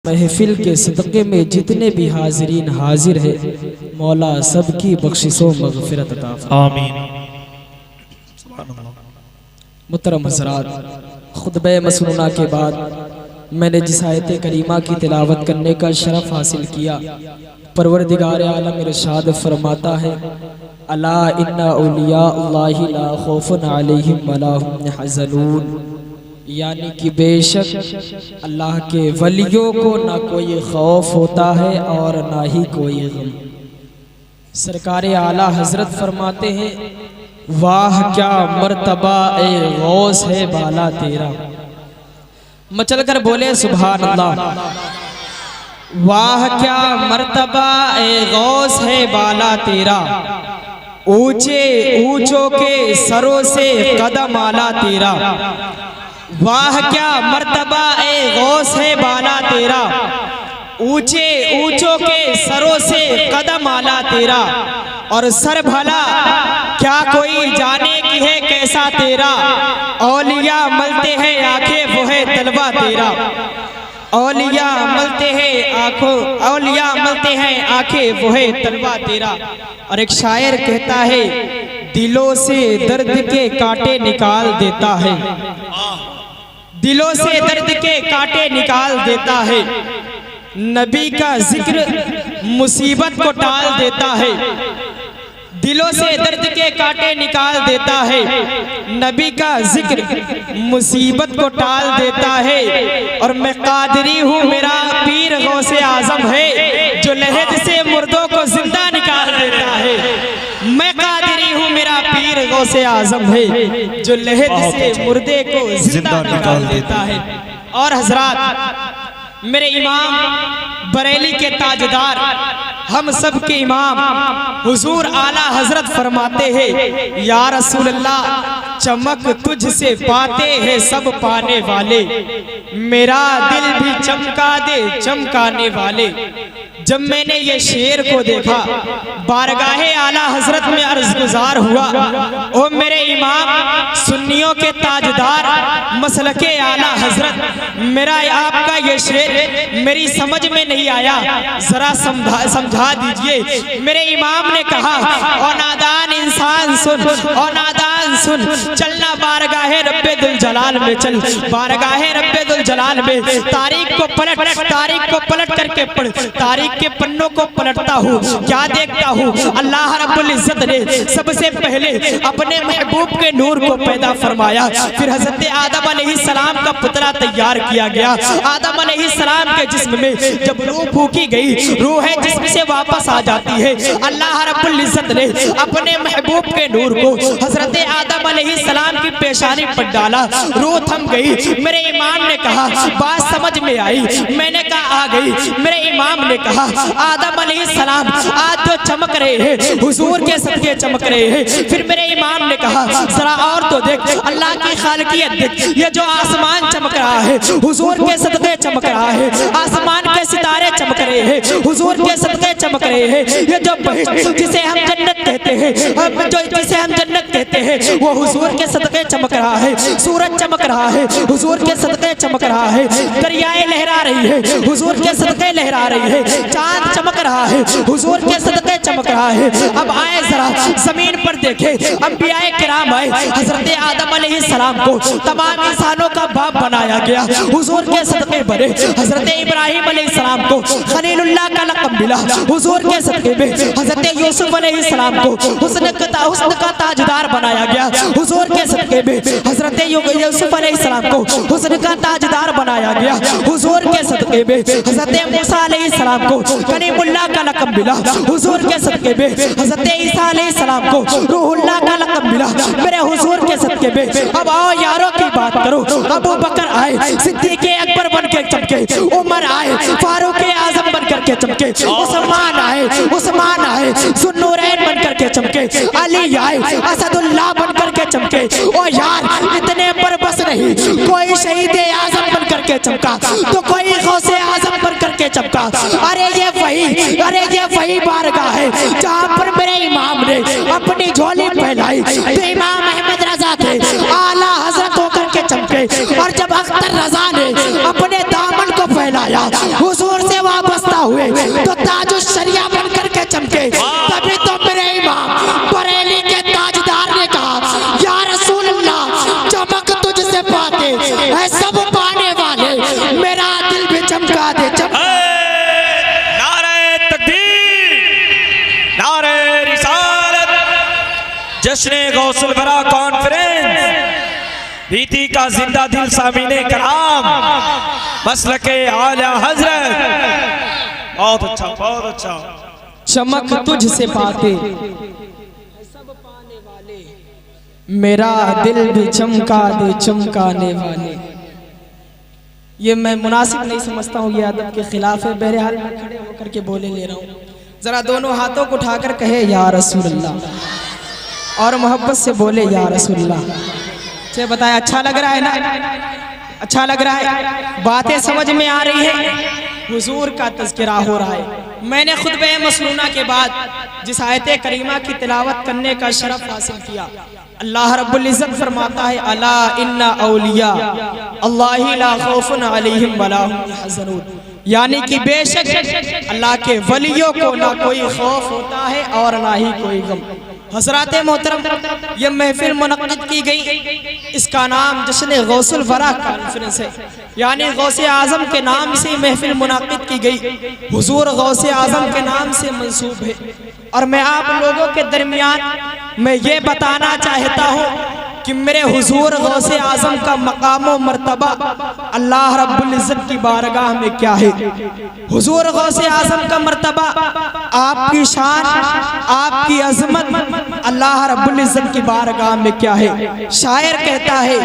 महफिल के सदक़े में जितने भी हाजिरीन हाजिर है, मौला सबकी बख्शिशों मग़फ़िरत अता फरमा। आमीन। मुहतरम हज़रात, खुतबे मसनूना के बाद मैंने जिस आयत करीमा की तिलावत करने का शरफ हासिल किया, परवरदिगार आलम इरशाद फरमाता है, अला इन्ना औलिया अल्लाहि ला खौफुन अलैहिम वला हुम यहज़नून, यानी कि बेशक अल्लाह के वलियों को ना कोई खौफ होता है और ना ही कोई गम। सरकार आला हजरत फरमाते हैं, वाह क्या मर्तबा ए गौस है बाला तेरा। मचल कर बोले सुभान अल्लाह। वाह क्या मर्तबा ए गौस है बाला तेरा, ऊंचे ऊंचों के सरों से कदम आला तेरा। वाह क्या मर्तबा ए गौस है बाला तेरा, ऊंचे ऊंचों के सरों से कदम आला तेरा। और सर भला क्या कोई जाने की है कैसा तेरा, औलिया मलते हैं आंखें वो है तलवा तेरा। औलिया मलते हैं आंखों, औलिया मलते हैं आंखें वो है तलवा तेरा। और एक शायर कहता है, दिलों से दर्द के कांटे निकाल देता है, दिलों से दर्द के कांटे निकाल देता है। नबी का जिक्र मुसीबत को टाल देता है, दिलों से दर्द के कांटे निकाल देता है। नबी का जिक्र मुसीबत को टाल देता है। और मैं कादरी हूँ, मेरा पीर गौसे आजम है, जो लहद से मुर्दों को जिंदा निकाल देता है। मैं कादरी हूँ, मेरा पीर गौसे आजम है, जो लहद से मुर्दे को जिंदा निकाल देता है। और हजरात, मेरे इमाम बरेली के ताजदार, हम सब के इमाम हुजूर आला हजरत फरमाते हैं, या रसूल अल्लाह चमक तुझसे पाते हैं सब पाने वाले, मेरा दिल भी चमका दे चमकाने वाले। जब मैंने ये शेर को देखा, बारगाहे आला हजरत में अर्ज गुजार हुआ, ओ मेरे इमाम सुन्नियों के ताजदार मसलके आला हजरत, मेरा आपका ये शेर मेरी समझ में नहीं आया, जरा समझा दीजिए। मेरे इमाम ने कहा, ओ नादान इंसान सुन, ओ नादान सुन, चलना बारगाहे रब्बे दुल जलाल में चल, बारगाहे रब्बे दुल जलाल में। तारीख को पलट, तारीख को पलट करके पढ़, तारीख के पन्नों को पलटता हूँ, क्या देखता हूँ, अल्लाह रब्बुल इज्जत ने सबसे पहले अपने महबूब के नूर को पैदा फरमाया। फिर हजरत आदम अलैहिस्सलाम का पुतला तैयार किया गया। आदम अलैहिस्सलाम के जिस्म में जब रूह फूकी गई, रूह है जिस्म से वापस आ जाती है। अल्लाह रब्बुल इज्जत ने अपने महबूब के नूर को हजरत आदम अलैहिस्सलाम की पेशानी पर डाला, रूह थम गई। मेरे इमाम ने कहा, बात समझ में आई, मैंने कहा आ गई। मेरे इमाम ने कहा, आदम अलैहिस्सलाम आज तो चमक रहे हैं, हुजूर के सदके चमक रहे हैं। फिर मेरे इमाम ने कहा, जरा और तो देख, अल्लाह की खालिकियत देख, ये जो आसमान चमक रहा है हुजूर के सदके चमक रहा है, आसमान के सितारे चमक रहे हैं हुजूर के सदके चमक रहे हैं। ये जो बहिश्त जिसे हम जन्नत कहते हैं, जो जिसे हम जन्नत कहते हैं, वो हुजूर के सदके चमक रहा है। सूरज चमक रहा है, हुजूर के सदके चमक रहा है। दरियाएं लहरा रही है, हुजूर के सदके लहरा रही है। चांद चमक रहा है, हुजूर के सदके चमक रहा है। अब आए जरा जमीन पर देखे, अंबियाए किराम आए, हजरत आदम अलैहिस्सलाम को तमाम इंसानों का बाप बनाया गया, हुजूर के सदके बने। हजरत इब्राहिम अलैहिस्सलाम को खलीलुल्लाह का लक़ब मिला, हुजूर के सदके में। हजरत यूसुफ अलैहिस्सलाम को हुस्न का ताजदार बनाया गया, हुजूर के सदके में। हजरत यूसुफ अलैहिस्सलाम को हुस्न का ताजदार बनाया गया, हुजूर के सदके में। हजरत मूसा अलैहिस्सलाम को कलीमुल्लाह का लक़ब मिला, हुजूर के सदके में। हजरत ईसा अलैहिस्सलाम को रूहुल्लाह का लक़ब मिला, मेरे हुजूर के सदके में। अब आओ यारों की बात करो, अबू बकर आए सिद्दीक़ अकबर बन के चमके, उमर आए फारूक आजम बन करके चमके, उस्मान आए ज़ुन्नूरैन बन करके चमके, अली आए असदुल्लाह बन करके चमके। ओ यार इतने पर बस नहीं, कोई शहीद आजम बन करके चमका तो कोई गौसे आजम बन करके चमका। अरे ये वही बारगाह है जहाँ पर मेरे इमाम ने अपनी झोली फैलाई तो इमाम अहमद रजा थे, आला हजरत होकर के चमके। और जब अख्तर रजा ने अपने दामन को फैलाया, हुजूर तो ताजो शरिया बन करके चमके। तभी तो मेरे इमाम बरेली के ताजदार ने कहा या रसूल अल्लाह चमक तुझसे पाते है सब पाने वाले, मेरा दिल भी चमका दे। नारे तकबीर, नारे रिसालत, जश्न गौसुल बरा कॉन्फ्रेंस, बीती का जिंदा दिल सामीने कराम, मसलके आला हजरत। बहुत अच्छा, बहुत अच्छा। चमक तुझसे पाते सब पाने वाले, मेरा दिल भी चमका दे चमकाने वाले। ये मैं मुनासिब नहीं समझता हूँ, ये अदब के खिलाफ है। बहरहाल मैं खड़े होकर के बोले ले रहा हूँ। जरा दोनों हाथों को उठाकर कहे या रसूल अल्लाह, और मोहब्बत से बोले या रसूल अल्लाह। मुझे बताया अच्छा लग रहा है ना? अच्छा लग रहा है? बातें समझ में आ रही है? हुजूर का तज़किरा हो रहा है। मैंने खुतबे मसनूना के बाद जिस आयत करीमा की तिलावत करने का शरफ हासिल किया, अल्लाह रब्बुल इज़्ज़त फरमाता है अला इन्ना औलिया अल्लाहि ला खौफुन अलैहिम वला हुम यहज़नून, यानी कि बेशक अल्लाह के वलियों को ना कोई खौफ होता है और ना ही कोई गम। हज़रात मोहतरम, ये महफिल मुनक़्क़िद की गई, इसका नाम जश्न गौसुल वरा कॉन्फ्रेंस है, यानी गौसे आज़म के नाम से महफिल मुनक़्क़िद की गई, हुजूर गौसे आज़म के नाम से मंसूब है। और मैं आप लोगों के दरमियान मैं ये बताना चाहता हूँ कि मेरे हुजूर गौसे आज़म का मकाम व मर्तबा अल्लाह रब्बुल इज़्ज़त की बारगाह में क्या है। हुजूर गौसे आज़म का मर्तबा, आपकी शान, आपकी अज़मत अल्लाह रब्बुल इज़्ज़त की बारगाह में क्या है। शायर कहता है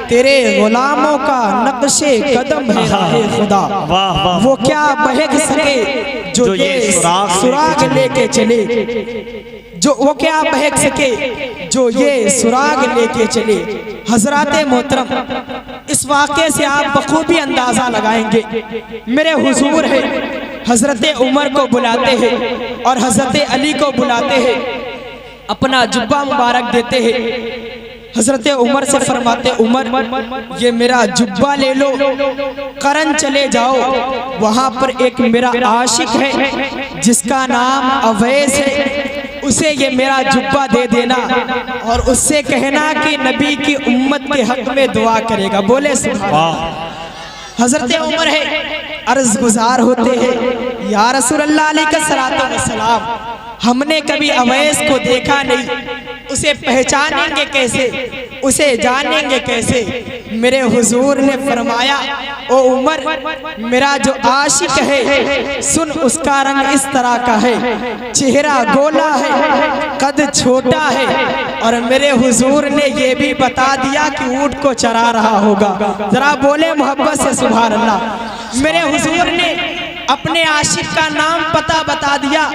तेरे गुलामों का नक्शे कदम है खुदा, वो क्या बहक सके जो ये सुराग लेके चले, जो वो क्या बहक सके जो ये सुराग लेके चले। हजरात मोहतरम, इस वाक़े से आप बखूबी अंदाज़ा लगाएंगे। मेरे हुजूर है, हजरत उमर को बुलाते हैं और हजरत अली को बुलाते हैं, अपना जुब्बा मुबारक देते हैं। हजरत उमर से फरमाते उमर ये मेरा जुब्बा ले लो, करन चले जाओ, वहाँ पर एक मेरा आशिक है जिसका नाम अवैस है, उसे ये मेरा जुब्बा दे देना और उससे कहना कि नबी की उम्मत के हक में दुआ करेगा। बोले सुभान अल्लाह। हजरत उमर है, अर्ज गुजार होते हैं या रसूल अल्लाह अलैहिस्सलातु वस्सलाम, हमने कभी अवैस को देखा नहीं, उसे पहचानेंगे कैसे, उसे जानेंगे कैसे। मेरे हुजूर ने फरमाया ओ उमर, मेरा जो आशिक है सुन, उसका रंग इस तरह का है, चेहरा गोला है, कद छोटा है, और मेरे हुजूर ने ये भी बता दिया कि ऊंट को चरा रहा होगा। जरा बोले मोहब्बत से सुभान अल्लाह। मेरे हुजूर ने अपने आशिक का नाम पता बता दिया,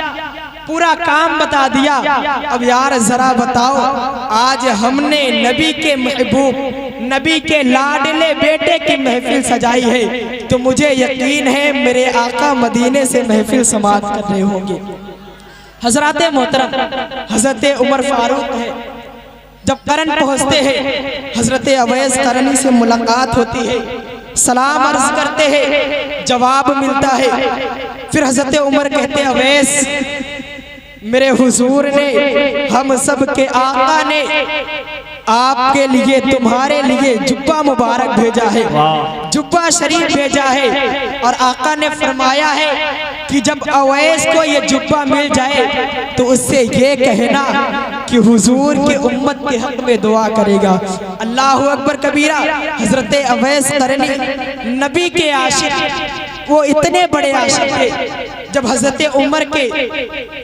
पूरा काम बता दिया। अब यार जरा बताओ, आज हमने नबी के महबूब, नबी के लाडले बेटे की महफिल सजाई है, तो मुझे यकीन है मेरे आका मदीने से महफिल समाअत कर रहे होंगे। हजरत मोहतरम, हजरत उमर फारूक है, जब करन पहुंचते हैं, हजरत अवैस करनी से मुलाकात होती है, सलाम अर्ज करते हैं, जवाब मिलता है। फिर हजरत उमर कहते अवैस, मेरे हुजूर ने, हम सब के आका ने आपके लिए, तुम्हारे लिए जुब्बा मुबारक भेजा है, जुब्बा शरीफ भेजा है, और आका ने फरमाया है कि जब अवैस को ये जुब्बा मिल जाए तो उससे ये कहना कि हुजूर की उम्मत के हक में दुआ करेगा। अल्लाहु अकबर कबीरा। हजरत अवैस करनी नबी के आशिक, वो इतने बड़े आशिक थे, जब हजरत उमर के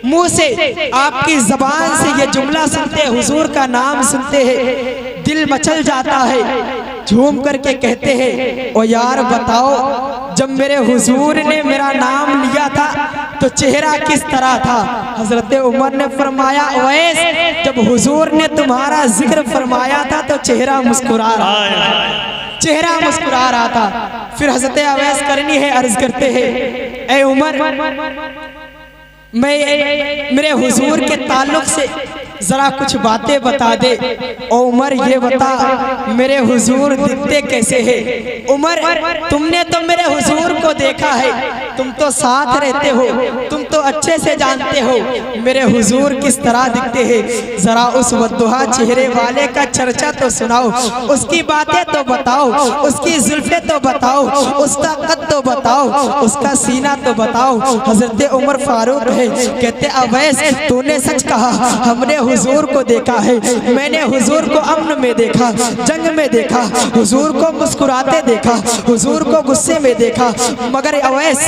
मुंह से, आपकी जबान से ये जुमला सुनते, हुजूर का नाम सुनते हैं, दिल मचल जाता है, झूम करके कहते हैं ओ यार बताओ, जब मेरे हुजूर ने मेरा नाम लिया था तो चेहरा किस तरह था। हजरत उमर ने फरमाया अवैस, जब हुजूर ने तुम्हारा जिक्र फरमाया था तो चेहरा मुस्कुरा रहा, चेहरा मुस्कुरा रहा था। फिर हजरत अवैस करनी है, अर्ज करते हैं ए उमर, मैं मेरे हुजूर के ताल्लुक से जरा कुछ बातें बता दे। ओ उमर ये बता, मेरे हुजूर दिखते कैसे हैं? उमर तुमने तो मेरे हुजूर को देखा है, तुम तो साथ रहते हो, तुम तो अच्छे से जानते हो मेरे हुजूर किस तरह दिखते हैं। जरा उस वद्दुहा चेहरे वाले का चर्चा तो सुनाओ, उसकी बातें तो बताओ, उसकी जुल्फे तो बताओ, उसका कद तो बताओ, उसका सीना तो बताओ। हजरत उमर फारूक है, कहते अवैस तूने सच कहा, हमने हुजूर को देखा है, मैंने हुजूर को अमन में देखा, जंग में देखा, हुजूर को मुस्कुराते देखा, हुजूर को गुस्से में देखा। मगर अवैस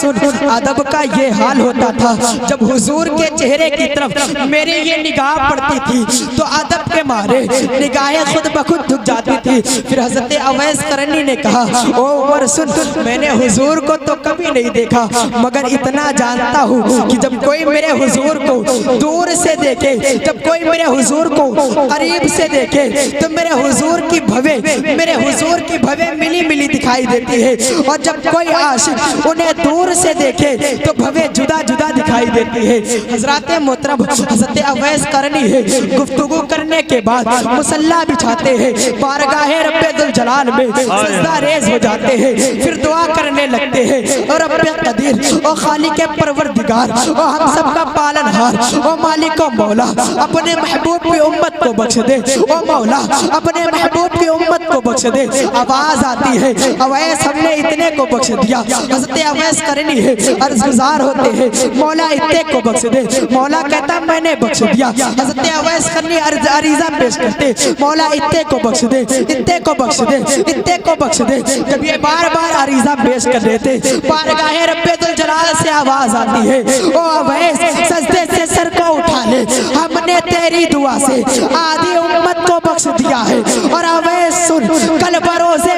सुन, अदब का ये हाल होता था, जब हुजूर के चेहरे की तरफ मेरी ये निगाह पड़ती थी तो अदब के मारे निगाहें खुद ब खुद झुक जाती थी। फिर हजरत अवैस करनी ने कहा, ओ उमर सुन, मैंने हुजूर को तो कभी नहीं देखा, मगर इतना जानता हूँ कि जब कोई मेरे हुजूर को दूर से देखे, जब कोई मेरे हुजूर को करीब से देखे तो मेरे हुजूर की भवें मिली मिली दिखाई देती है, और जब कोई आशिक उन्हें दूर से देखे तो भवें जुदा जुदा दिखाई देती है। हजरत मोहतरम हजरत अवैस करनी है, गुफ्तगू करने के बाद मुसल्ला बिछाते हैं, बारगाहे रब्बे दुल जलाल में सजदा रेज हो जाते हैं, फिर दुआ करने लगते हैं, और रब्बे कदीर और खालिक परवरदिगार और हम सबका पालनहार और मालिक और मौला अपने महबूब की उम्मत को बख्श दे, ओ मौला अपने महबूब की उम्मत को बख्श दे। आवाज आती है, अवैस हमने इतने को बख्श दिया। हजरत अवैस करनी है, अर्ज़गुज़ार होते हैं, मौला इतने को बख्श दे। मौला कहता मैंने बख्श दिया। हजरत अवैस करनी अरीज़ा पेश करते, मौला इतने को बख्श दे, इतने को बख्श दे, इतने को बख्श दे। जब ये बार बार अरीज़ा पेश कर देते, बारगाहे रब्बे दुल जलाल से आवाज आती है, ओ अवैस सजदे से सर को उठा ले, हमने तेरी दुआ से आधी उम्मत को बख्श दिया है। और अवैस सुन, कल बरोज़े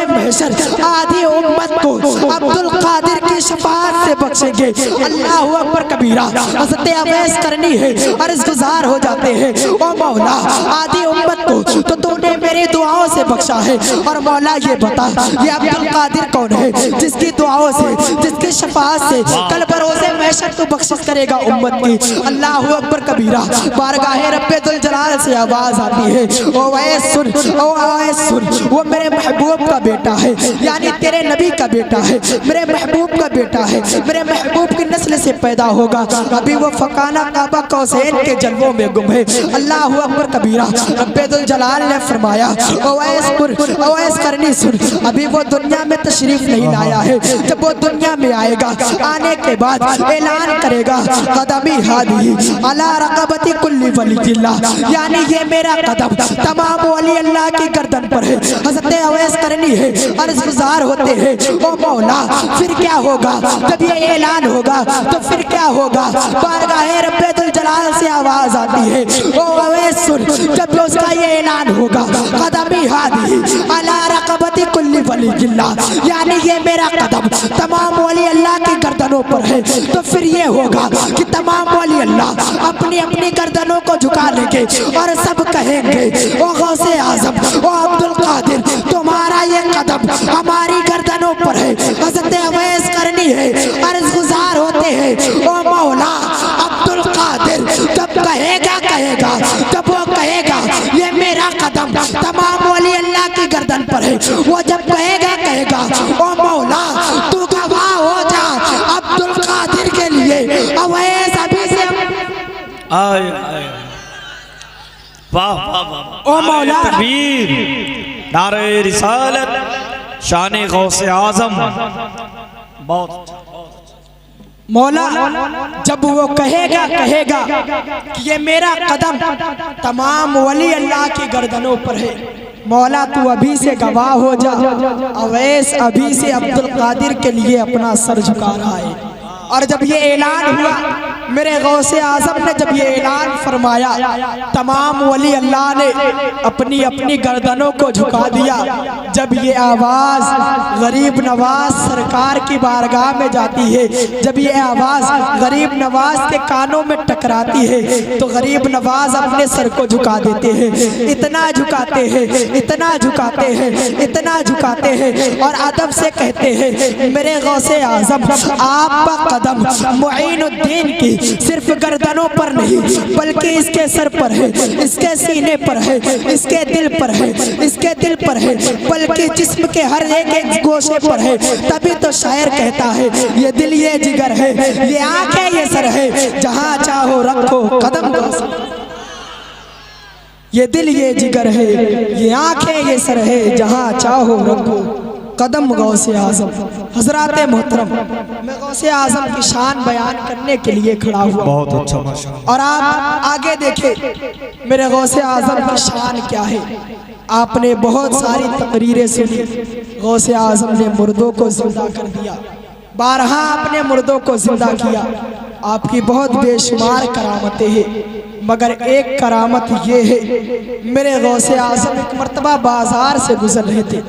महशर आधी उम्मत को अब्दुल कादिर की शफाअत से बख्शेंगे। अल्लाहु अकबर कबीरा। हज़रत अवैस करनी है, अर्ज़गुज़ार हो जाते हैं, ओ मौला आधी उम्मत को तो तूने मेरी दुआओं से बख्शा है, और मौला ये बता ये अब्दुल कादिर कौन है जिसकी दुआओं से, जिसकी शफाअत से कल बरोज़े महशर तू बख्शिश करेगा उम्मत की। अल्लाहु अकबर कबीरा। बारगाहे रब्बे दुल जलाल से आवाज आती है, ओ अवैस सुन, ओ अवैस सुन, वो मेरे महबूब का बेटा है, यानी तेरे नबी का बेटा है, मेरे महबूब का बेटा है, मेरे महबूब की नस्ल से पैदा होगा। अभी वो फकाना काबा कौसैन के जलवों में गुम है। अल्लाहु अकबर कबीरा। रब्बे दुल जलाल ने फरमाया, अवैस करनी सुन, अभी वो दुनिया में तशरीफ नहीं लाया है, जब वो दुनिया में आएगा आने के बाद ऐलान करेगा, कदमी हादी अला रक़बती कुल्ली वलिय्यिल्लाह, यानी ये मेरा कदम तमाम वली अल्लाह की गर्दन पर है। हज़रत अवैस करनी है, अर्ज़गुज़ार होते हैं, ओ मौला फिर क्या होगा जब ये ऐलान होगा, तो फिर क्या होगा। बारगाहे रब्बे दुल जलाल से आवाज आती है, ओ अवैस सुन, जब उसका ये ऐलान होगा, कदमी हादी अला रक़बती कुल्ली वलिय्यिल्लाह, यानी ये मेरा कदम तमाम वली अल्लाह की गर्दनों पर है, तो फिर ये होगा कि तमाम वली अल्लाह अपनी अपनी गर्दनों को झुका लेंगे और सब कहेंगे, ओ गौसे आज़म, ओ अब्दुल कादिर, तुम्हारा ये कदम हमारी गर्दनों पर है। हज़रत अवैस करनी है, अर्ज़गुज़ार होते हैं, ओ मौला अब्दुल कादिर जब कहेगा, जब वो कहेगा ये मेरा कदम तमाम वली अल्लाह की गर्दन पर है, वो जब कहेगा, ओ मौला तू गवाह हो जा अब्दुल कादिर के लिए। अवैस अभी से वाह वाह वाह, ओ मौला तकबीर, नारे रिसालत, शान गौसे आज़म। बहुत मौला जब वो कहेगा कि ये मेरा कदम तमाम वली अल्लाह की गर्दनों पर है, मौला तू अभी से गवाह हो जा। अवैस अभी से अब्दुल कादिर के लिए अपना सर झुका रहा है। और जब ये ऐलान हुआ, मेरे गौसे आज़म ने जब ये ऐलान फरमाया, तमाम वली अल्लाह ने अपनी अपनी गर्दनों को झुका दिया। जब ये आवाज़ गरीब नवाज सरकार की बारगाह में जाती है, जब ये आवाज़ गरीब नवाज के कानों में टकराती है, तो गरीब नवाज अपने सर को झुका देते हैं। इतना झुकाते हैं, इतना झुकाते हैं, इतना झुकाते हैं, और अदब से कहते हैं, मेरे गौसे आज़म आपका कदम मुईनुद्दीन की सिर्फ गर्दनों पर नहीं बल्कि इसके सर पर है, इसके सीने पर है, इसके दिल पर है, इसके दिल पर है, बल्कि जिस्म के हर एक गोशे पर है। तभी तो शायर कहता है ये दिल ये जिगर है, ये आंखें ये सर है, जहां चाहो रखो कदम। ये दिल ये जिगर है, ये आंखें ये सर है, जहां चाहो रखो कदम। गौसे आजम हजरात मोहतरम, मैं गौसे आजम की शान बयान करने के लिए खड़ा हुआ। बहुत अच्छा माशाअल्लाह। और आप आगे देखें मेरे गौसे आजम की शान क्या है। आपने बहुत सारी तकरीरें सुनी, गौसे आजम ने मुर्दों को जिंदा कर दिया, बारहा आपने मुर्दों को जिंदा किया। आपकी बहुत बेशुमार करामतें हैं, मगर एक करामत ये है, मेरे गौसे आजम एक मर्तबा बाजार से गुजर रहे थे।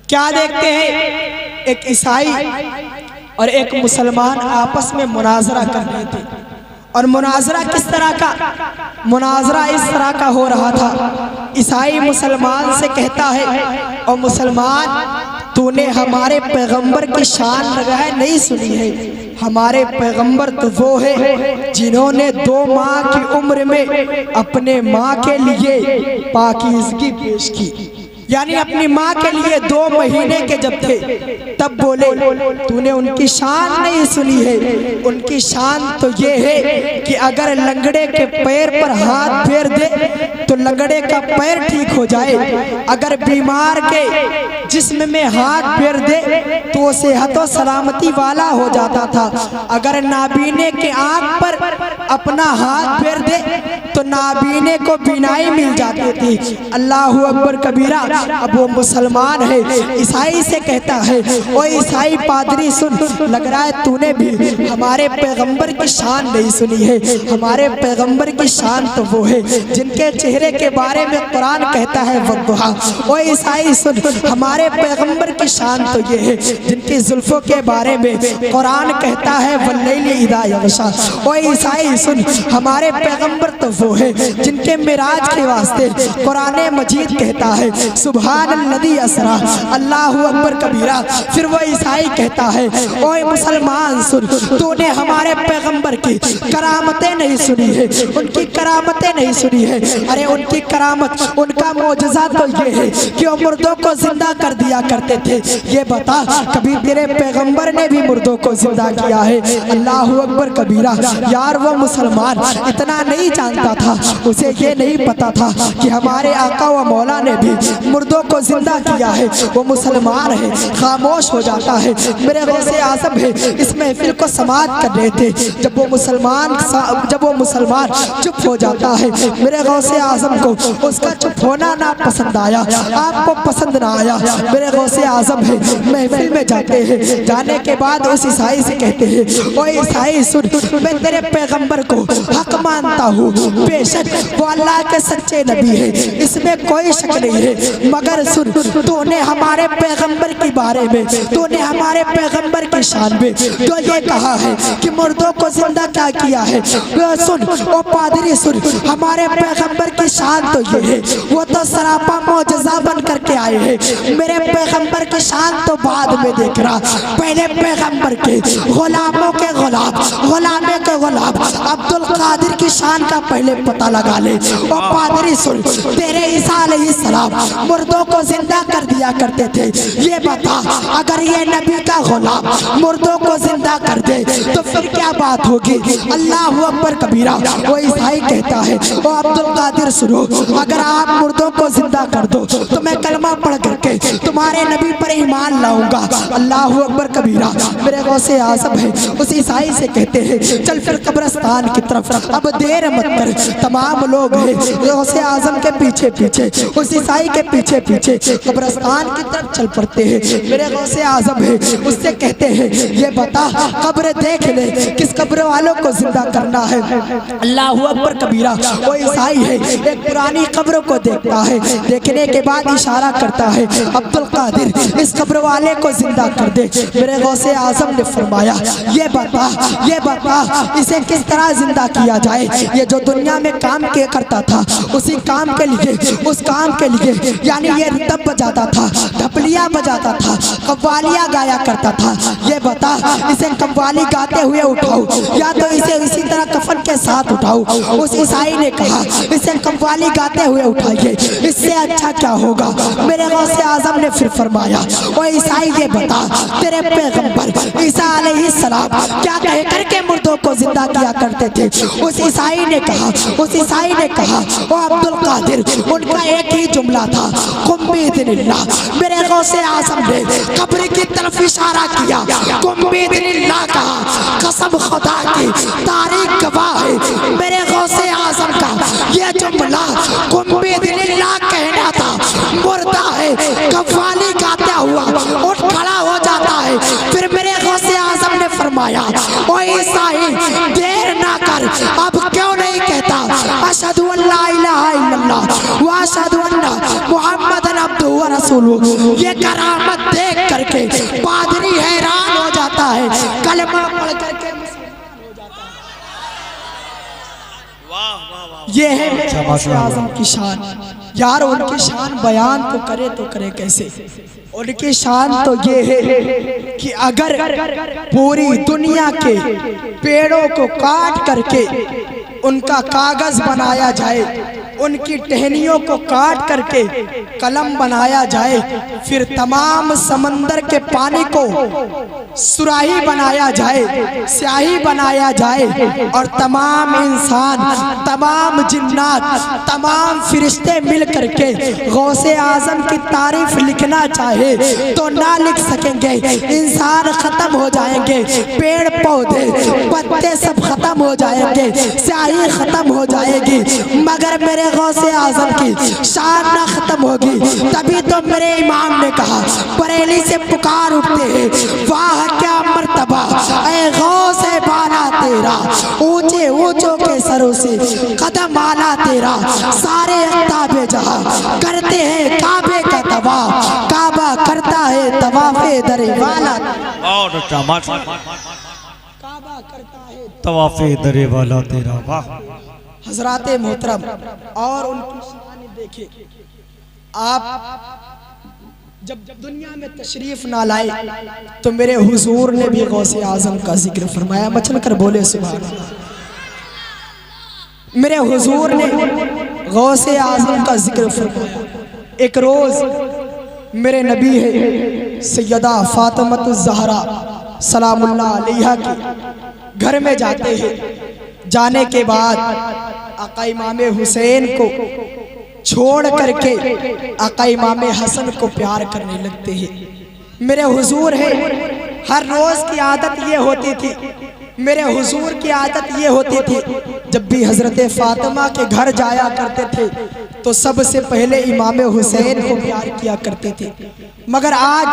क्या देखते हैं, एक ईसाई और एक मुसलमान आपस में मुनाजरा कर रहे थे। और मुनाजरा किस तरह का? मुनाजरा इस तरह का हो रहा था, ईसाई मुसलमान से कहता है, और मुसलमान तूने हमारे पैगंबर की शान लगाए नहीं सुनी है। हमारे पैगंबर तो वो है जिन्होंने 2 माह की उम्र में अपने माँ के लिए पाकीज़गी पेश की, यानी अपनी माँ के लिए 2 महीने के जब थे तब बोले तूने उनकी शान नहीं सुनी है। उनकी शान तो ये है कि अगर लंगड़े के पैर पर हाथ फेर दे तो लंगड़े का पैर ठीक हो जाए, अगर बीमार के जिस्म में हाथ फेर दे तो वो सेहत और सलामती वाला हो जाता था, अगर नाबीने के आँख पर अपना हाथ फेर दे तो नाबीने को बीनाई मिल जाती थी। अल्लाहु अकबर कबीरा। अब वो मुसलमान है, ईसाई से कहता है, ओ ईसाई पादरी सुन, लग रहा है तूने भी हमारे पैगंबर की शान नहीं सुनी है। हमारे पैगंबर की शान तो वो है जिनके चेहरे के बारे में कुरान कहता है वद्दुहा। ओ ईसाई सुन, हमारे पैगंबर की शान तो ये है जिनकी जुल्फों के बारे में कुरान कहता है वल्लैली इज़ा यग़शा। ओ ईसाई सुन, हमारे पैगंबर तो वो है जिनके मिराज के वास्ते कुरान मजीद कहता है सुब्हानल्लज़ी असरा, अल्लाहु अकबर कबीरा। फिर वो ईसाई कहता है, ओए मुसलमान सुन, तूने हमारे पैगंबर की करामतें नहीं सुनी है, उनकी करामतें नहीं सुनी है। अरे उनकी करामत, उनका मौजज़ा तो ये है कि वो मुर्दों को जिंदा कर दिया करते थे। ये बता कभी तेरे पैगंबर ने भी मुर्दों को जिंदा किया है? अल्लाहु अकबर कबीरा। यार वो मुसलमान इतना नहीं जानता था, उसे ये नहीं पता था कि हमारे आका व मौला ने भी मुर्दों को जिंदा किया है। वो मुसलमान है, खामोश हो जाता है। मेरे गौसे आज़म है इस महफिल को समाअत कर रहे थे, जब वो मुसलमान चुप हो जाता है, मेरे गौसे आज़म को उसका चुप होना ना पसंद आया, आपको पसंद ना आया। मेरे गौसे आज़म है महफिल में जाते हैं, जाने के बाद उस ईसाई से कहते हैं, ओ ईसाई सुन, मैं तेरे पैगंबर को हक मानता हूँ, बेशक वो अल्लाह के सच्चे नबी है, इसमें कोई शक नहीं है, मगर सुन, तूने हमारे पैगंबर के बारे में, तूने हमारे पैगंबर की शान में तो ये कहा है कि मुर्दों को जिंदा क्या किया है। सुन ओ पादरी सुन, हमारे पैगंबर की शान तो ये है, वो तो सरापा मौजज़ा बन करके आए हैं। मेरे पैगंबर की शान तो बाद में देख रहा, पहले पैगंबर के गुलामों के गुलाम, गुलामे के गुलाम अब्दुल कादिर की शान का पहले पता लगा ले। ओ पादरी सुन, तेरे ईसा अलैहिस्सलाम मुर्दों को जिंदा कर दिया करते थे। ये बता अगर ये नबी का गुलाम मुर्दों को जिंदा कर दे तो फिर क्या बात होगी? अल्लाहु अकबर कबीरा। वो ईसाई कहता है, ओ अब्दुल कादिर सुनो, अगर आप मुर्दों को जिंदा कर दो तो मैं कलमा पढ़ करके तुम्हारे नबी पर ईमान लाऊंगा। अल्लाहु अकबर कबीरा। मेरे गौसे आज़म है उस ईसाई से कहते हैं, चल फिर कब्रिस्तान की तरफ, अब देर मत कर। तमाम लोग हैं गौसे आज़म के पीछे पीछे, उस ईसाई के पीछे पीछे कब्रिस्तान की तरफ चल पड़ते हैं। मेरे गौसे आज़म है उससे कहते हैं, ये बता कब्र देख ले, किस कब्र वालों को जिंदा करना है? अल्लाहु अकबर कबीरा। वो ईसाई है एक पुरानी कब्र को देखता है, देखने के बाद इशारा करता है, अब्दुल कादिर इस कब्र वाले को जिंदा कर दे। मेरे गौसे आज़म ने फरमाया, ये बता इसे किस तरह जिंदा किया जाए? ये जो दुनिया में काम किया करता था, उसी काम के लिए, उस काम के लिए यानी ये तब बजाता था, ढपलिया बजाता था, कव्वालियाँ गाया करता था। ये बता इसे कव्वाली गाते हुए उठाओ या तो इसे इसी तरह कफन के साथ उठाओ। उस ईसाई ने कहा इसे कव्वाली गाते हुए उठाइए, इससे अच्छा क्या होगा। मेरे गौसे आजम ने फिर फरमाया ओ ईसाई ये बता तेरे पैगंबर ईसा अलैहिस्सलाम क्या कह करके मुर्दों को जिंदा किया करते थे। उस ईसाई ने कहा ओ अब्दुल कादिर उनका एक ही जुमला था कुम बिइज़्निल्लाह। मेरे गौसे आजम ने कब्र की तरफ इशारा किया, कुम बिइज़्निल्लाह कहा, कसम खुदा की तारीख गवाह है मेरे गौसे आजम का ये जुमला कुम बिइज़्निल्लाह कहना था। मुर्दा है कव्वाली गाता हुआ उठ खड़ा हो जाता है। फिर मेरे गौसे आजम ने फरमाया ओ ईसाई देर ना कर, अब क्यों नहीं कहता अशहदु अल्ला इलाहा इल्लल्लाह व अशहदु अन्ना मुहम्मदन अब्दुहु व रसूलुहु। ये करामत देख करके पादरी हैरान हो जाता है, कलमा पढ़ करके ये है मेरे गौसे आजम की शान। यार उनकी शान बयान तो करे कैसे। उनकी शान तो ये है कि अगर पूरी दुनिया के पेड़ों को काट करके उनका कागज बनाया जाए, उनकी टहनियों को काट करके कलम बनाया जाए, फिर तमाम समंदर के पानी को सुराही बनाया जाए, स्याही बनाया जाए और तमाम इंसान, तमाम जिन्नात, तमाम फरिश्ते मिल करके गौसे आजम की तारीफ लिखना चाहे तो ना लिख सकेंगे। इंसान खत्म हो जाएंगे, पेड़ पौधे पत्ते सब खत्म हो जाएंगे, स्याही खत्म हो जाएगी, मगर मेरे गौसे आजम की शान ना खत्म होगी। तभी तो मेरे इमाम ने कहा बरेली से पुकार उठते हैं वाह क्या मर्तबा ऐ गौसे बाला तेरा, ऊंचे ऊंचों के सरों से कदम आला तेरा, सारे अख्ताबे जहां करते हैं काबे का तवाफ, काबा करता है तवाफे दरे वाला। और अच्छा माशाअल्लाह, काबा करता है तवाफे दरे वाला तेरा। वाह हजराते मोहतरम, और उनकी शान देखिए। आप जब दुनिया में तशरीफ ना लाए तो मेरे हुजूर ने भी गौसे आजम का जिक्र फरमाया। मचल कर बोले सुभान अल्लाह। मेरे हुजूर ने गौसे आजम का जिक्र फरमाया। एक रोज मेरे नबी है सैयदा फातिमतुज़ ज़हरा सलामुल्लाह अलैहा के घर में जाते हैं। जाने के बाद आका इमाम हुसैन को छोड़ करके आका इमाम हसन को प्यार करने लगते हैं। मेरे हुजूर है हर रोज की आदत ये होती थी, मेरे हुजूर की आदत ये होती थी जब भी हजरत फातिमा के घर जाया करते थे तो सबसे पहले इमाम हुसैन को प्यार किया करते थे। मगर आज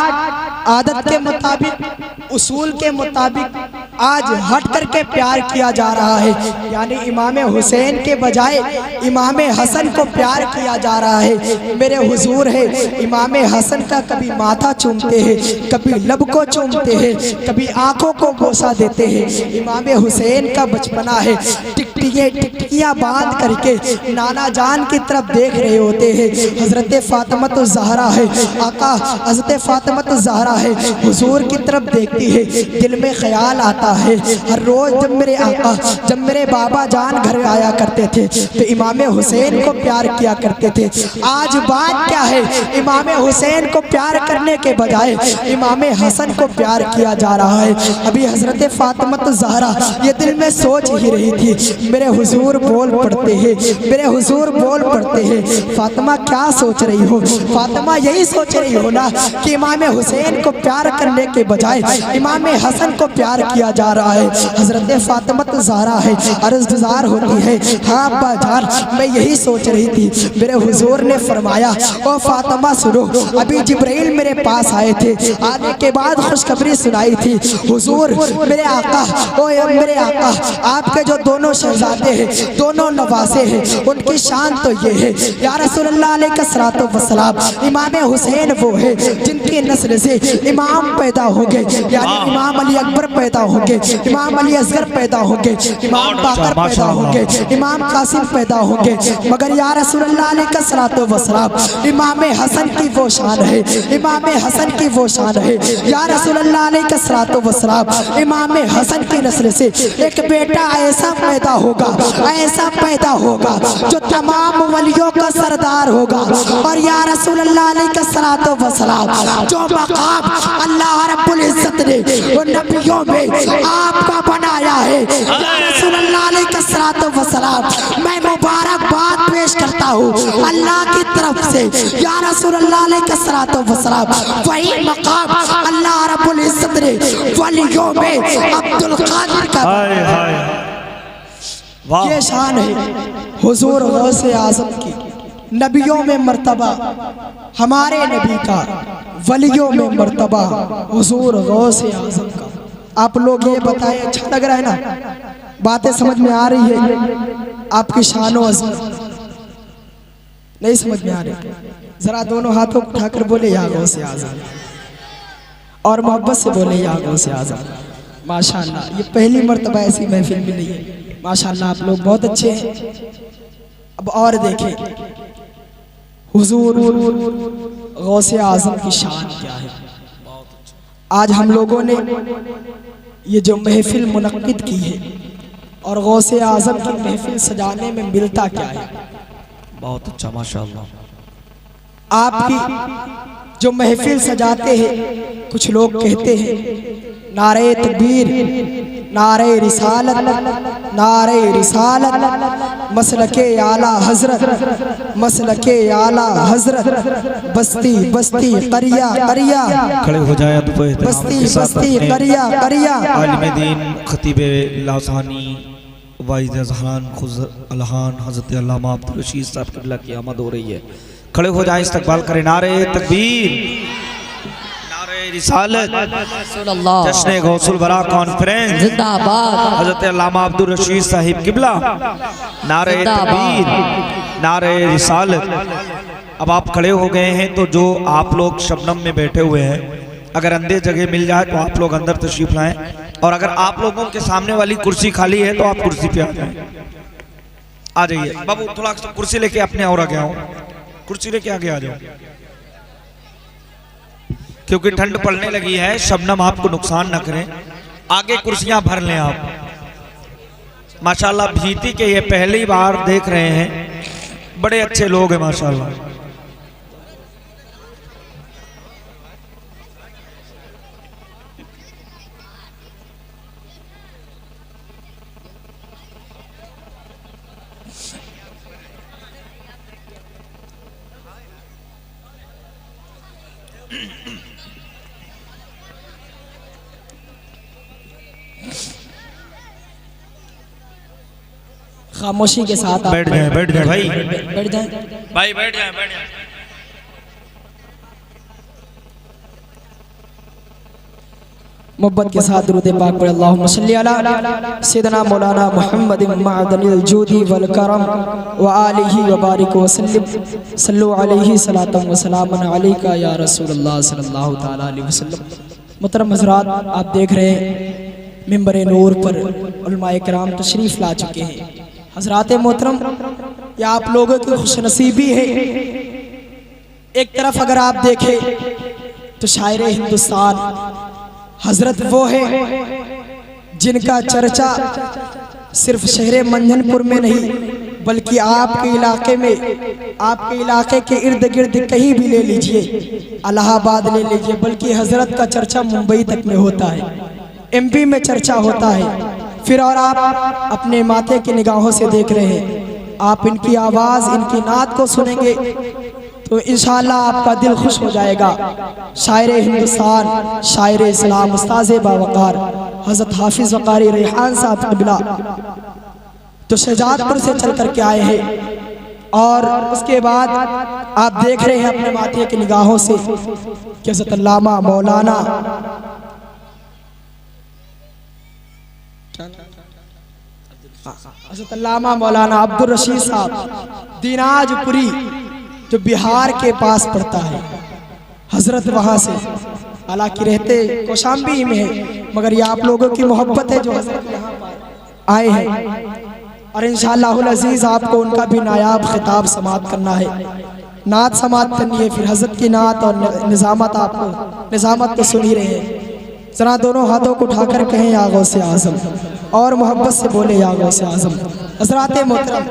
आदत के मुताबिक, उसूल के मुताबिक आज हट करके प्यार किया जा रहा है, यानी इमाम हुसैन के बजाय इमाम हसन को प्यार किया जा रहा है। मेरे हुजूर है इमाम हसन का कभी माथा चूमते हैं, कभी लब को चूमते हैं, कभी आंखों को बोसा देते हैं। इमाम हुसैन का बचपना है, टिकटियाँ बांध करके नाना जान की तरफ देख रहे होते हैं। हजरत फातिमतुज़ ज़हरा है, आका हजरत फातिमतुज़ ज़हरा है, हुजूर की तरफ देखती है, दिल में ख्याल आता है। हर रोज जब मेरे आका, जब मेरे बाबा जान घर आया करते थे तो इमाम हुसैन को प्यार किया करते थे। आज बात क्या है, इमाम हुसैन को प्यार करने के बजाय इमाम हसन को प्यार किया जा रहा है। अभी हजरत फातिमतुज़ ज़हरा ये दिल में सोच ही रही थी। मेरे हुजूर बोल पड़ते हैं, मेरे हुजूर बोल पड़ते हैं, फातिमा क्या सोच रही हो? फातिमा यही सोच रही हो ना कि इमाम हुसैन को प्यार करने के बजाय इमाम हसन को प्यार किया जा रहा है। हजरत फातिमतुज़ ज़हरा है अर्ज़गुज़ार होती है, हाँ अब्बा जान मैं यही सोच रही थी। मेरे हुजूर ने फरमाया ओ फातिमा सुनो, अभी जिब्राइल मेरे पास आए थे, आने के बाद खुशखबरी सुनाई थी। हुजूर मेरे आका, ओ मेरे आका, आपके जो दोनों शहजादे हैं, दोनों नवासे हैं, उनकी शान तो ये है या रसूलुल्लाह अलैहिस्सलातु वस्सलाम, इमाम हुसैन वो है जिनकी नस्ल से इमाम पैदा हो गए, यानी इमाम अली अकबर पैदा हो होंगे, इमाम अली असगर पैदा होंगे, इमाम बाकर पैदा होंगे, इमाम कासिम पैदा होंगे, मगर या रसूलल्लाह अलैहिस्सलातु वस्सलाम इमाम हसन की वो शान है, इमाम हसन की वो शान है। या रसूलल्लाह अलैहिस्सलातु वस्सलाम इमाम हसन की नस्ल से एक बेटा ऐसा पैदा होगा, ऐसा पैदा होगा जो तमाम वलियों का सरदार होगा। और या रसूलल्लाह अलैहिस्सलातु वस्सलाम जो मकाम अल्लाह रब्बुल इज्जत ने वो नबियों में आपका बनाया है, या रसूलल्लाह अलैहिस्सलातु वस्सलाम मैं मुबारकबाद पेश करता हूँ अल्लाह की तरफ से। या रसूलल्लाह अलैहिस्सलातु वस्सलाम वही मकाम अल्लाह रब्बुल इज्जत ने वलियों में अब्दुल कादिर का ये शान है हुजूर गौसे आज़म की। नबियों में मर्तबा हमारे नबी का, वलियों में मर्तबा हुजूर गौसे आज़म का। आप लोग ये बताएं, अच्छा लग रहा है ना? बातें समझ में आ रही है? आपकी शान और अज़मत नहीं समझ में आ रही? जरा दोनों हाथों को उठाकर बोले या गौसे आज़म, और मोहब्बत से बोले या गौसे आज़म। माशाअल्लाह, ये पहली मर्तबा ऐसी महफिल में नहीं है। माशाअल्लाह, आप लोग बहुत अच्छे हैं। अब और देखें हुजूर गौसे आज़म की शान क्या है। आज हम लोगों ने ये जो महफिल मुनक्किद की है और गौसे आज़म की महफिल सजाने में मिलता क्या है? बहुत अच्छा माशाअल्लाह। आपकी जो महफिल सजाते हैं, कुछ लोग कहते हैं नारे तकबीर, नारे रिसालत, नारे रिसालत, मसलके आला हजरत, मसलके आला हजरत, बस्ती बस्ती करिया करिया, खड़े हो जाए बस्ती बस्ती करिया करिया। आलिम दीन खतीब लासानी वाइज़ ज़हरान खुज़ अलहान हज़रत अल्लामा अब्दुल रशीद साहब की की आमद हो रही है। खड़े हो जाए, इस्तकबाल करें। नारे तकबीर, नारे रिसालत, जश्न गौसुल बरा कॉन्फ्रेंस जिंदाबाद, हज़रत अल्लामा अब्दुल रशीद साहिब किबला, नारे तकबीर, नारे रिसालत। अब आप खड़े हो गए हैं तो जो आप लोग शबनम में बैठे हुए हैं, अगर अंदर जगह मिल जाए तो आप लोग अंदर तशरीफ लाएं, और अगर आप लोगों के सामने वाली कुर्सी खाली है तो आप कुर्सी पे आ जाएं। आ जाइए बाबू, थोड़ा कुर्सी लेके अपने और आगे आओ, कुर्सी लेके आगे आ जाओ, क्योंकि ठंड पड़ने लगी है। शबनम आपको नुकसान न करें, आगे कुर्सियां भर लें आप। माशाल्लाह, भीती के ये पहली बार देख रहे हैं, बड़े अच्छे लोग हैं माशाल्लाह। खामोशी के साथ आप बैठ जाए भाई, बैठ जाएं। भाई बैठ जाए, बैठ जाए। मोहब्बत के साथ दुरूद पाक पढ़े। अल्लाहुम्मा सल्ली अला सय्यिदना मौलाना मुहम्मद मअदनिल जूदी वल करम व आलिहि व बारिक व सल्लिम सल्लु अलैहि सलातम व सलामन अलैका या रसूलल्लाह सल्लल्लाहु तआला अलैहि वसल्लम। मुहतरम हज़रात, आप देख रहे हैं मिंबर नूर पर उलमाए किराम तशरीफ़ ला चुके हैं। हज़रात मोहतरम, या आप लोगों की खुशनसीबी है। एक तरफ अगर आप देखें तो शायर हिंदुस्तान हजरत वो है जिनका चर्चा सिर्फ शहर मंझनपुर में नहीं, बल्कि आपके इलाके में, आपके इलाके के इर्द गिर्द कहीं भी ले लीजिए, इलाहाबाद ले लीजिए, बल्कि हजरत का चर्चा मुंबई तक में होता है, एमपी में चर्चा होता है। फिर और आप अपने माथे की निगाहों से देख रहे हैं, आप इनकी आवाज़, इनकी नात को सुनेंगे तो इंशाअल्लाह आपका दिल खुश हो जाएगा। शायर हिंदुस्तान, शायर इस्लाम, उस्ताद बावकार हज़रत हाफिज़ वक़ारी रेहान साहब क़िबला तो शहजादपुर से चल कर के आए हैं। और उसके बाद आप देख रहे हैं अपने माथे की निगाहों से कि हज़रत अल्लामा मौलाना हज़रत अल्लामा मौलाना अब्दुल रशीद साहब दीनाजपुरी जो बिहार के पास पड़ता है, हजरत वहाँ से हालांकि रहते कौशाम्बी में है, मगर ये आप लोगों की मोहब्बत है जो हजरत यहाँ पर आए हैं। और इंशाअल्लाहुल अज़ीज़ आपको उनका भी नायाब खिताब समात करना है, नात समात करनी है। फिर हजरत की नात और निज़ामत, आपको निज़ामत तो सुन ही रहे हैं। जरा दोनों हाथों को उठाकर कहें या गौसे आज़म, और मोहब्बत से बोले या गौसे आज़म। हज़रात मोहतरम,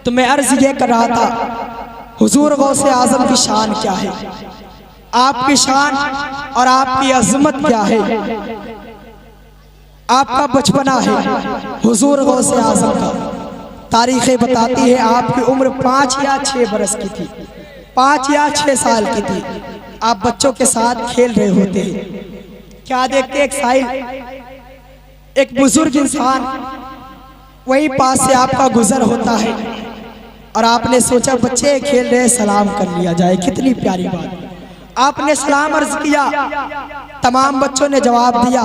तो मैं अर्ज़ ये कर रहा था, हुजूर गौसे आज़म की शान क्या है, आपकी शान और आपकी अज़मत क्या है, आपका बचपना है हुजूर गौसे आज़म का। तारीखें बताती है आपकी उम्र 5 या 6 बरस की थी, 5 या 6 साल की थी। आप बच्चों के साथ खेल रहे होते हैं, क्या देखते एक साइल, एक बुजुर्ग इंसान वही पास से आपका गुजर होता है और आपने सोचा बच्चे खेल रहे, सलाम कर लिया जाए। कितनी प्यारी बात। आपने सलाम अर्ज किया, तमाम बच्चों ने जवाब दिया।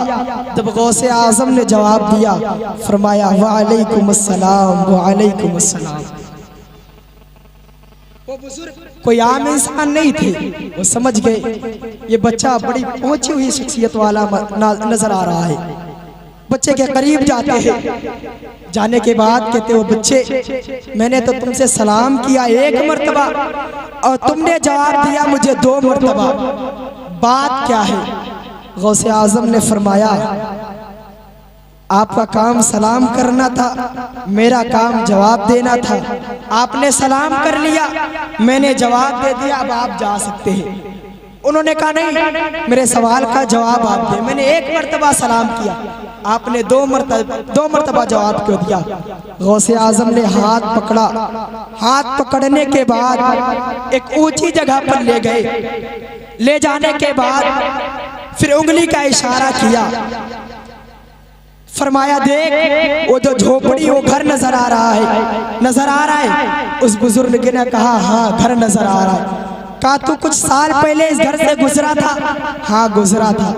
जब गौसे आज़म ने जवाब दिया, फरमाया वालेकुम अस्सलाम, वालेकुम अस्सलाम। वो बुजुर्ग कोई आम इंसान नहीं थे, वो समझ गए ये बच्चा बड़ी पहुंची हुई शख्सियत वाला नजर आ रहा है। बच्चे के करीब जाते हैं, जाने के बाद कहते हो बच्चे मैंने तो तुमसे सलाम किया 1 मरतबा और तुमने जवाब दिया मुझे 2 मरतबा, बात क्या है? गौसे आज़म ने फरमाया आपका काम सलाम करना था, मेरा काम जवाब देना था। आपने सलाम कर लिया, मैंने जवाब दे दिया, अब आप जा सकते हैं। उन्होंने कहा नहीं, मेरे सवाल का जवाब आप दें। मैंने 1 मरतबा सलाम किया, आपने 2 मरतबा जवाब क्यों दिया? गौसे आज़म ने हाथ पकड़ा, हाथ पकड़ने के बाद एक ऊंची जगह पर ले गए। ले जाने के बाद फिर उंगली का इशारा किया, फरमाया देख वो जो झोपड़ी वो घर नजर आ रहा है, नजर आ रहा है। उस बुजुर्ग ने कहा हाँ घर नजर आ रहा है। कहा तू कुछ साल पहले इस घर से गुजरा था? हाँ गुजरा था।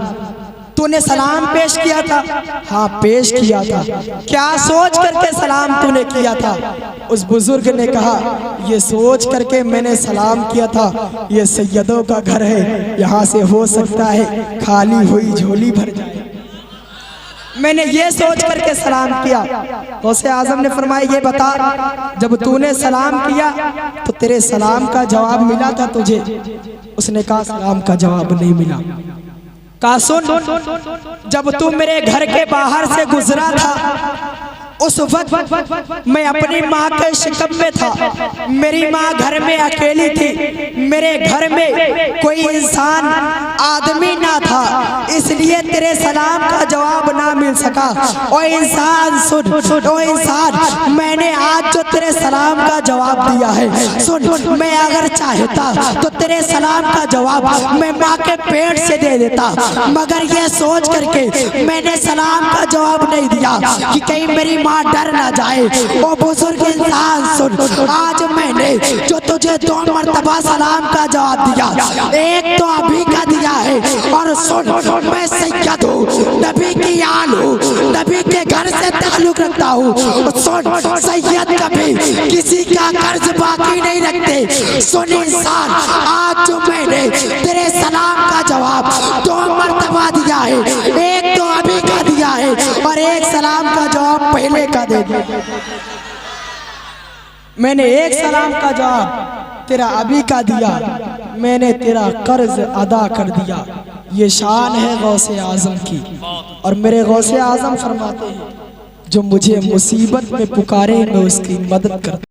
तूने सलाम पेश किया था? हाँ पेश किया था। क्या सोच करके सलाम तूने किया था? उस बुजुर्ग ने कहा ये सोच करके मैंने सलाम किया था, ये सैयदों का घर है, यहाँ से हो सकता है खाली हुई झोली भर जाए। मैंने ये सोच करके सलाम किया। गौसे आज़म ने फरमाया ये बता, जब तूने सलाम किया तो तेरे सलाम का जवाब मिला था तुझे? उसने कहा सलाम का जवाब नहीं मिला। कहा सुन, जब तू मेरे घर के बाहर से गुजरा था उस वक्त मैं अपनी माँ के शिकम में था, मेरी माँ घर में अकेली थी, मेरे घर में कोई इंसान आदमी ना था, इसलिए तेरे सलाम का जवाब ना मिल सका। ओ इंसान सुन, ओ इंसान मैंने आज जो तेरे सलाम का जवाब दिया है सुन, मैं अगर चाहता तो तेरे सलाम का जवाब मैं माँ के पेट से दे देता, मगर ये सोच करके मैंने सलाम का जवाब नहीं दिया कि कहीं मेरी डर ना जाए। ओ बुजुर्ग इंसान सुन, आज मैंने जो तुझे 2 मरतबा सलाम का जवाब दिया, एक तो अभी का दिया है, और सुन मैं सैयद हूँ, नबी की आल हूँ, नबी के घर से ताल्लुक रखता हूँ। सुन सैयद कभी किसी का कर्ज बाकी नहीं रखते। सुन इंसान, आज जो मैंने तेरे सलाम का जवाब 2 मरतबा दिया है, एक तो अभी का दिया है और एक सलाम का जवाब पहले का दे दिया। मैंने एक सलाम का जवाब तेरा अभी का दिया, मैंने तेरा कर्ज अदा कर दिया। ये शान है गौसे आज़म की। और मेरे गौसे आज़म फरमाते हैं जो मुझे मुसीबत में पुकारे मैं उसकी मदद करता।